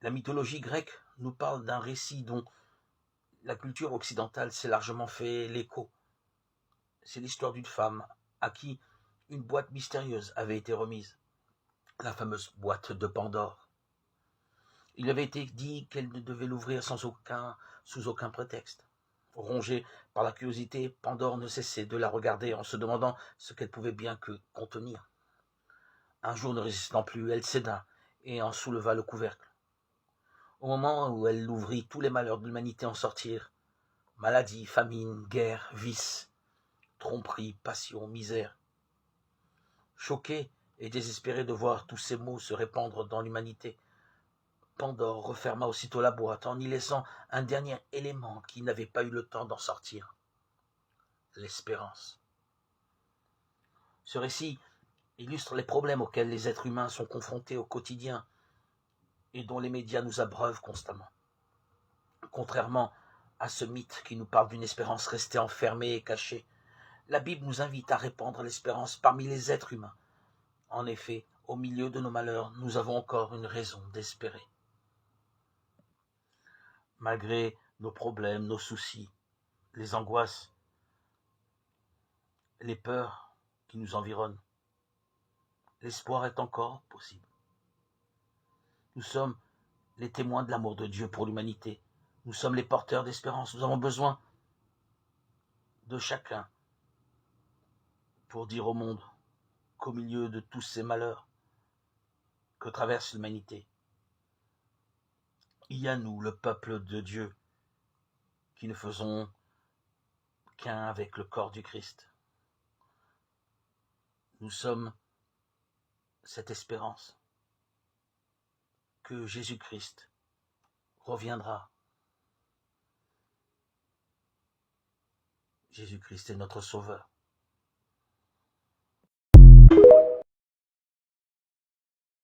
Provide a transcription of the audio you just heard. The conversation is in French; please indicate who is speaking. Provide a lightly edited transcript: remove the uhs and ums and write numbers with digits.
Speaker 1: La mythologie grecque nous parle d'un récit dont la culture occidentale s'est largement fait l'écho. C'est l'histoire d'une femme à qui une boîte mystérieuse avait été remise, la fameuse boîte de Pandore. Il avait été dit qu'elle ne devait l'ouvrir sous aucun prétexte. Rongée par la curiosité, Pandore ne cessait de la regarder en se demandant ce qu'elle pouvait bien que contenir. Un jour, ne résistant plus, elle céda et en souleva le couvercle. Au moment où elle l'ouvrit, tous les malheurs de l'humanité en sortirent. Maladie, famine, guerre, vice, tromperie, passion, misère. Choquée et désespérée de voir tous ces maux se répandre dans l'humanité, Pandore referma aussitôt la boîte en y laissant un dernier élément qui n'avait pas eu le temps d'en sortir, l'espérance. Ce récit illustre les problèmes auxquels les êtres humains sont confrontés au quotidien et dont les médias nous abreuvent constamment. Contrairement à ce mythe qui nous parle d'une espérance restée enfermée et cachée, la Bible nous invite à répandre l'espérance parmi les êtres humains. En effet, au milieu de nos malheurs, nous avons encore une raison d'espérer. Malgré nos problèmes, nos soucis, les angoisses, les peurs qui nous environnent, l'espoir est encore possible. Nous sommes les témoins de l'amour de Dieu pour l'humanité. Nous sommes les porteurs d'espérance. Nous avons besoin de chacun pour dire au monde qu'au milieu de tous ces malheurs que traverse l'humanité, il y a nous, le peuple de Dieu, qui ne faisons qu'un avec le corps du Christ. Nous sommes cette espérance que Jésus-Christ reviendra. Jésus-Christ est notre Sauveur.